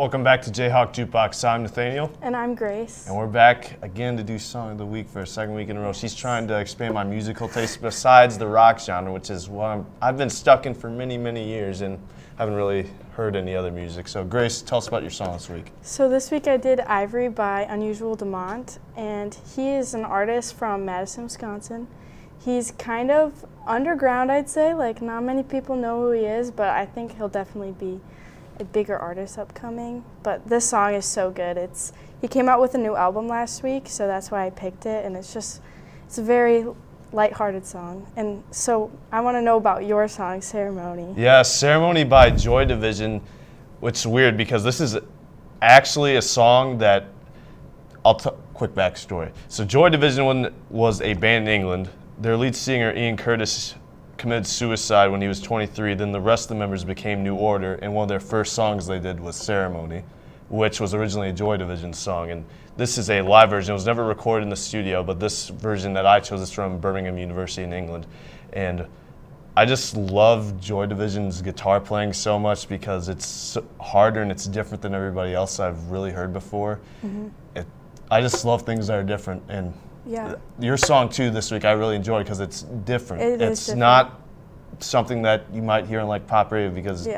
Welcome back to JayhawkJukebox. I'm Nathaniel. And I'm Grace. And we're back again to do Song of the Week for a second week in a row. She's trying to expand my musical taste besides the rock genre, which is what I've been stuck in for many, many years and haven't really heard any other music. So Grace, tell us about your song this week. So this week I did Ivory by Unusual Demont, and he is an artist from Madison, Wisconsin. He's kind of underground, I'd say. Like, not many people know who he is, but I think he'll definitely be a bigger artist upcoming. But this song is so good. He came out with a new album last week, so that's why I picked it, and it's a very lighthearted song. And so I want to know about your song, Ceremony. Yeah, Ceremony by Joy Division, which is weird because this is actually a song that quick backstory. So Joy Division was a band in England. Their lead singer, Ian Curtis, committed suicide when he was 23. Then the rest of the members became New Order, and one of their first songs they did was Ceremony, which was originally a Joy Division song. And this is a live version. It was never recorded in the studio, but this version that I chose is from Birmingham University in England. And I just love Joy Division's guitar playing so much because it's harder and it's different than everybody else I've really heard before. Mm-hmm. I just love things that are different. And yeah. Your song, too, this week I really enjoyed because it's different. It's different. Not something that you might hear on like pop radio because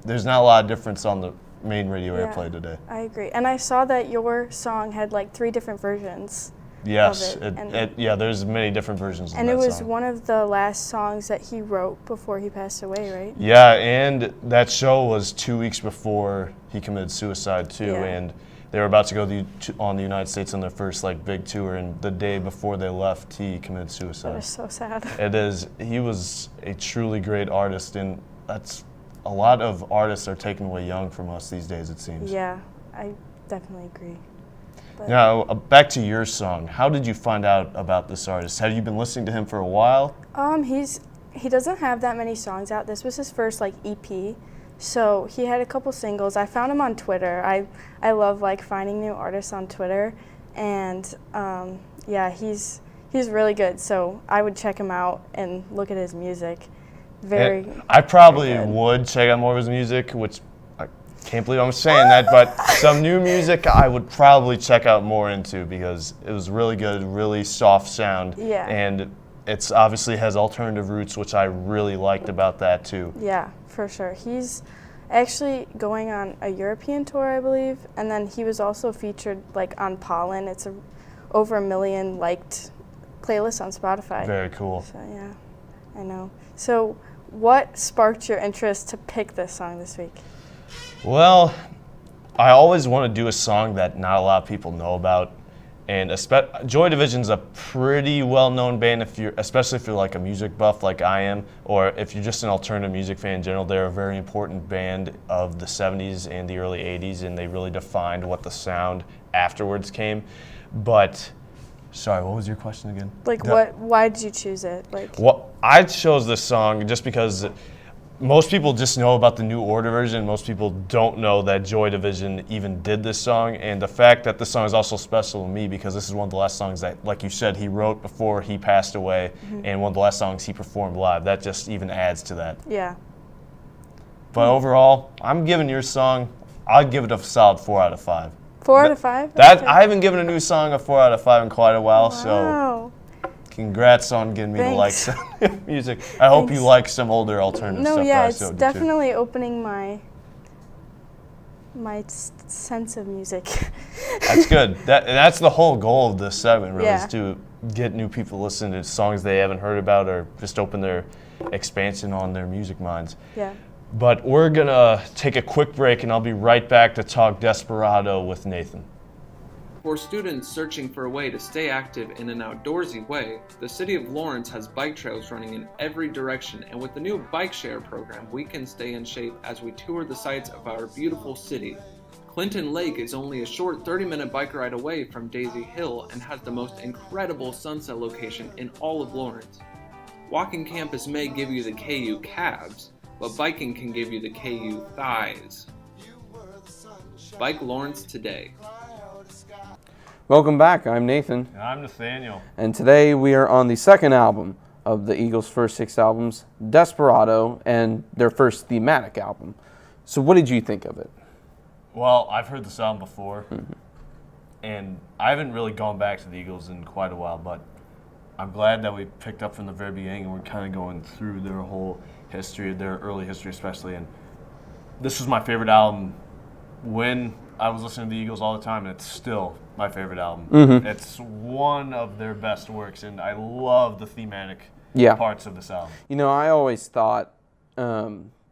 there's not a lot of difference on the main radio airplay today. I agree. And I saw that your song had like 3 different versions. Yes, of it. There's many different versions of that song. And it was one of the last songs that he wrote before he passed away, right? Yeah, and that show was 2 weeks before he committed suicide, too. Yeah. And they were about to go on the United States on their first like big tour, and the day before they left, he committed suicide. That was so sad. It is. He was a truly great artist, and that's a lot of artists are taken away young from us these days, it seems. Yeah, I definitely agree. But now, back to your song. How did you find out about this artist? Have you been listening to him for a while? He doesn't have that many songs out. This was his first like EP. So he had a couple singles. I found him on Twitter. I love like finding new artists on Twitter, and he's really good. So I would check him out and look at his music. I probably would check out more of his music, which I can't believe I'm saying that, but some new music I would probably check out more into because it was really good, really soft sound, and it's obviously has alternative roots, which I really liked about that too. Yeah, for sure. He's actually going on a European tour, I believe, and then he was also featured like on Pollen. It's over 1 million liked playlist on Spotify. Very cool. So yeah, I know. So what sparked your interest to pick this song this week? Well, I always want to do a song that not a lot of people know about. And Joy Division's a pretty well-known band, especially if you're like a music buff like I am, or if you're just an alternative music fan in general. They're a very important band of the 70s and the early 80s, and they really defined what the sound afterwards came. But, sorry, what was your question again? Like, why did you choose it? Well, I chose this song just because most people just know about the New Order version. Most people don't know that Joy Division even did this song. And the fact that this song is also special to me because this is one of the last songs that, like you said, he wrote before he passed away, and one of the last songs he performed live. That just even adds to that. Yeah. But overall, I'm giving your song, I'd give it a solid 4 out of 5. 4 out of 5? I haven't given a new song a 4 out of 5 in quite a while, so congrats on getting me to like some music. I hope you like some older alternative stuff. No, yeah, it's definitely opening my sense of music. That's good. That's the whole goal of this segment, really, is to get new people to listen to songs they haven't heard about or just open their expansion on their music minds. Yeah. But we're going to take a quick break, and I'll be right back to talk Desperado with Nathan. For students searching for a way to stay active in an outdoorsy way, the City of Lawrence has bike trails running in every direction, and with the new bike share program, we can stay in shape as we tour the sights of our beautiful city. Clinton Lake is only a short 30-minute bike ride away from Daisy Hill and has the most incredible sunset location in all of Lawrence. Walking campus may give you the KU calves, but biking can give you the KU thighs. Bike Lawrence today. Welcome back. I'm Nathan. And I'm Nathaniel. And today we are on the second album of the Eagles' first 6 albums, Desperado, and their first thematic album. So what did you think of it? Well, I've heard this album before, and I haven't really gone back to the Eagles in quite a while, but I'm glad that we picked up from the very beginning and we're kind of going through their whole history, their early history especially. And this was my favorite album when I was listening to the Eagles all the time, and it's still my favorite album. It's one of their best works, and I love the thematic parts of this album. You know, I always thought,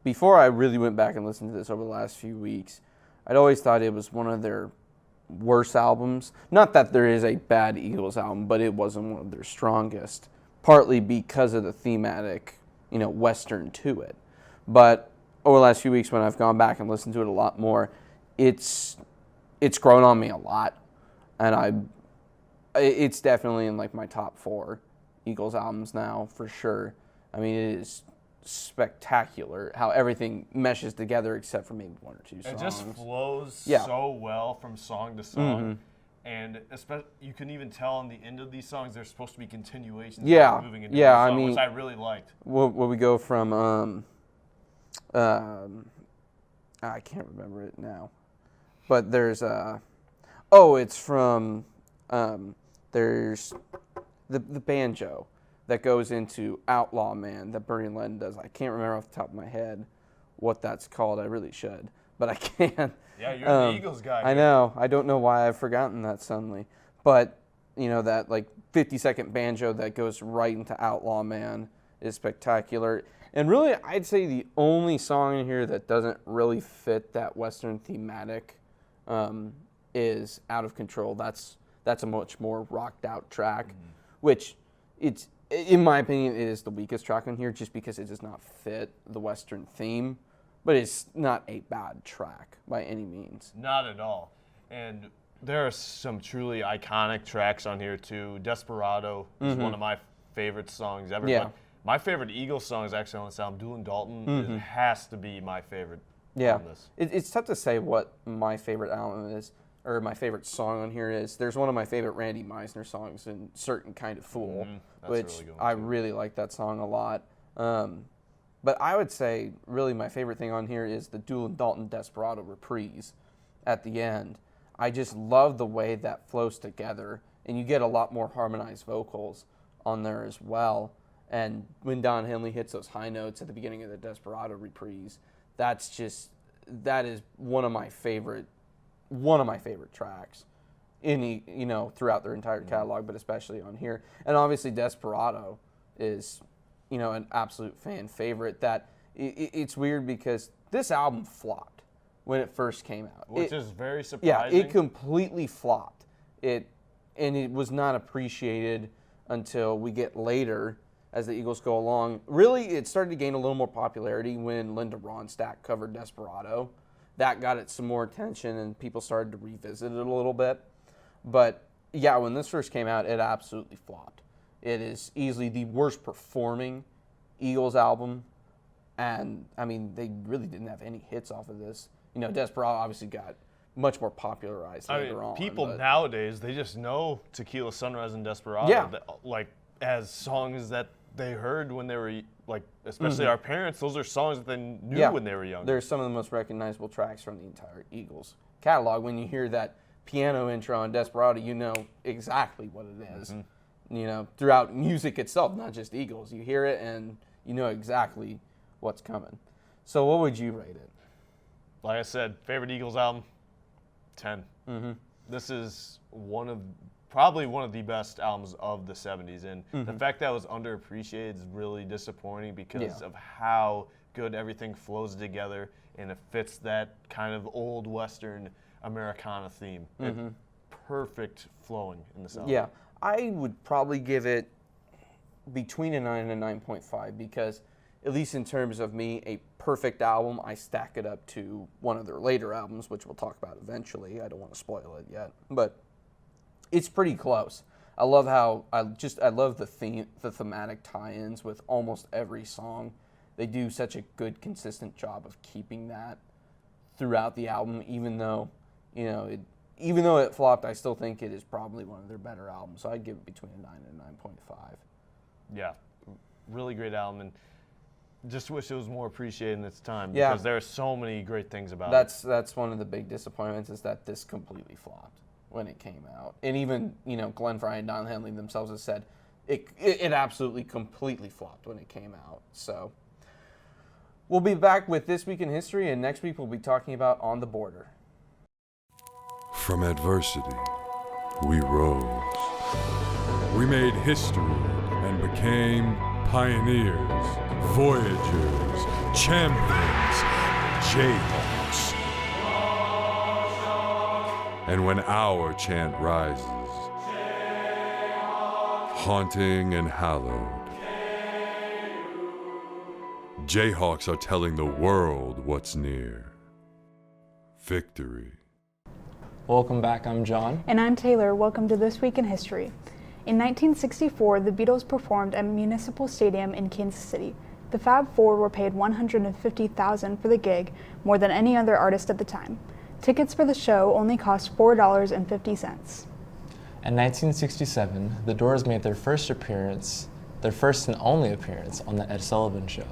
before I really went back and listened to this over the last few weeks, I'd always thought it was one of their worst albums. Not that there is a bad Eagles album, but it wasn't one of their strongest, partly because of the thematic, Western to it. But over the last few weeks when I've gone back and listened to it a lot more, it's grown on me a lot, and it's definitely in like my top 4 Eagles albums now for sure. I mean, it is spectacular how everything meshes together except for maybe 1 or 2 songs. It just flows so well from song to song, and you can even tell on the end of these songs there's supposed to be continuations. Moving into the song, which I really liked. Where we go from I can't remember it now, but there's it's from there's the banjo that goes into Outlaw Man that Bernie Len does. I can't remember off the top of my head what that's called. I really should, but I can't. Yeah, you're the Eagles guy. I know. I don't know why I've forgotten that suddenly. But, that like 50-second banjo that goes right into Outlaw Man is spectacular. And really, I'd say the only song in here that doesn't really fit that Western thematic is Out of Control. That's a much more rocked out track, which it's, in my opinion, it is the weakest track on here just because it does not fit the Western theme. But it's not a bad track by any means. Not at all. And there are some truly iconic tracks on here too. Desperado is one of my favorite songs ever. Yeah. But my favorite Eagles song is actually on this album. Doolin' Dalton it has to be my favorite on this. It's tough to say what my favorite album is, or my favorite song on here is. There's one of my favorite Randy Meisner songs in Certain Kind of Fool, which really good one, I really like that song a lot. But I would say really my favorite thing on here is the Doolin' Dalton Desperado reprise at the end. I just love the way that flows together, and you get a lot more harmonized vocals on there as well. And when Don Henley hits those high notes at the beginning of the Desperado reprise, that is one of my favorite tracks throughout their entire catalog, but especially on here. And obviously Desperado is an absolute fan favorite. That it's weird because this album flopped when it first came out. Which is very surprising. Yeah, it completely flopped. And it was not appreciated until we get later as the Eagles go along. Really, it started to gain a little more popularity when Linda Ronstadt covered Desperado. That got it some more attention and people started to revisit it a little bit. But yeah, when this first came out, it absolutely flopped. It is easily the worst performing Eagles album. And, I mean, they really didn't have any hits off of this. Desperado obviously got much more popularized later on. People nowadays, they just know Tequila Sunrise and Desperado as songs that they heard when they were, especially our parents. Those are songs that they knew when they were younger. They're some of the most recognizable tracks from the entire Eagles catalog. When you hear that piano intro on Desperado, you know exactly what it is. Throughout music itself, not just Eagles. You hear it and you know exactly what's coming. So what would you rate it? Like I said, favorite Eagles album, 10. This is probably one of the best albums of the 70s. And the fact that it was underappreciated is really disappointing because of how good everything flows together and it fits that kind of old Western Americana theme. Perfect flowing in this album. Yeah. I would probably give it between a 9 and a 9.5 because, at least in terms of me, a perfect album, I stack it up to one of their later albums, which we'll talk about eventually. I don't want to spoil it yet, but it's pretty close. I love how I love the thematic tie-ins with almost every song. They do such a good, consistent job of keeping that throughout the album, even though it flopped, I still think it is probably one of their better albums. So I'd give it between a 9 and a 9.5. Yeah, really great album. And just wish it was more appreciated in its time Yeah. because there are so many great things about it. That's one of the big disappointments is that this completely flopped when it came out. And even, Glenn Frey and Don Henley themselves have said it absolutely completely flopped when it came out. So we'll be back with This Week in History, and next week we'll be talking about On the Border. From adversity, we rose. We made history and became pioneers, voyagers, champions, Jayhawks. And when our chant rises, haunting and hallowed, Jayhawks are telling the world what's near. Victory. Welcome back, I'm John. And I'm Taylor. Welcome to This Week in History. In 1964, the Beatles performed at Municipal Stadium in Kansas City. The Fab Four were paid $150,000 for the gig, more than any other artist at the time. Tickets for the show only cost $4.50. In 1967, the Doors made their first and only appearance on The Ed Sullivan Show.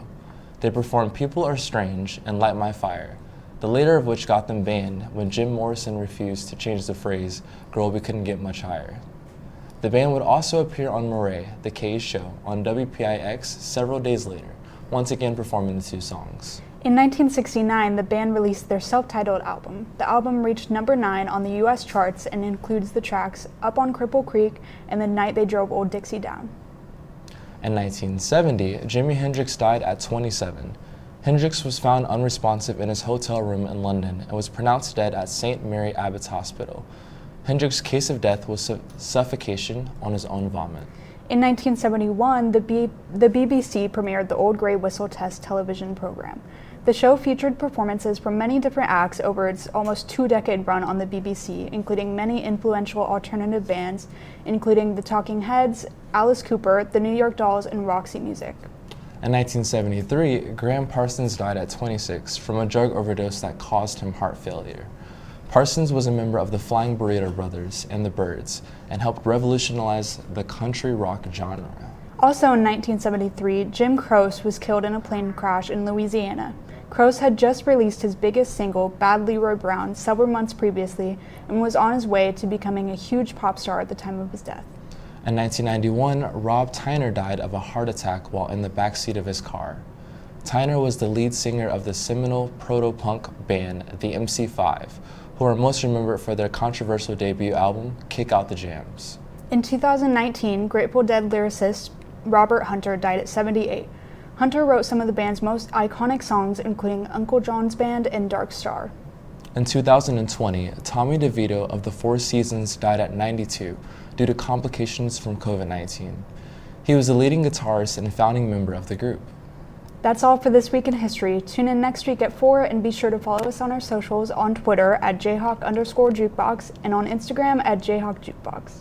They performed People Are Strange and Light My Fire, the later of which got them banned when Jim Morrison refused to change the phrase, "Girl, we couldn't get much higher." The band would also appear on Murray, the K's show, on WPIX several days later, once again performing the two songs. In 1969, the band released their self-titled album. The album reached number 9 on the U.S. charts and includes the tracks Up on Cripple Creek and The Night They Drove Old Dixie Down. In 1970, Jimi Hendrix died at 27. Hendrix was found unresponsive in his hotel room in London and was pronounced dead at St. Mary Abbott's Hospital. Hendrix's case of death was suffocation on his own vomit. In 1971, the BBC premiered the Old Grey Whistle Test television program. The show featured performances from many different acts over its almost 2-decade run on the BBC, including many influential alternative bands, including the Talking Heads, Alice Cooper, the New York Dolls, and Roxy Music. In 1973, Graham Parsons died at 26 from a drug overdose that caused him heart failure. Parsons was a member of the Flying Burrito Brothers and the Byrds and helped revolutionize the country rock genre. Also in 1973, Jim Croce was killed in a plane crash in Louisiana. Croce had just released his biggest single, Bad Leroy Brown, several months previously and was on his way to becoming a huge pop star at the time of his death. In 1991, Rob Tyner died of a heart attack while in the backseat of his car. Tyner was the lead singer of the seminal proto-punk band, the MC5, who are most remembered for their controversial debut album, Kick Out the Jams. In 2019, Grateful Dead lyricist Robert Hunter died at 78. Hunter wrote some of the band's most iconic songs, including Uncle John's Band and Dark Star. In 2020, Tommy DeVito of the Four Seasons died at 92 due to complications from COVID-19. He was the leading guitarist and founding member of the group. That's all for This Week in History. Tune in next week at 4 and be sure to follow us on our socials on Twitter at Jayhawk_Jukebox and on Instagram at JayhawkJukebox.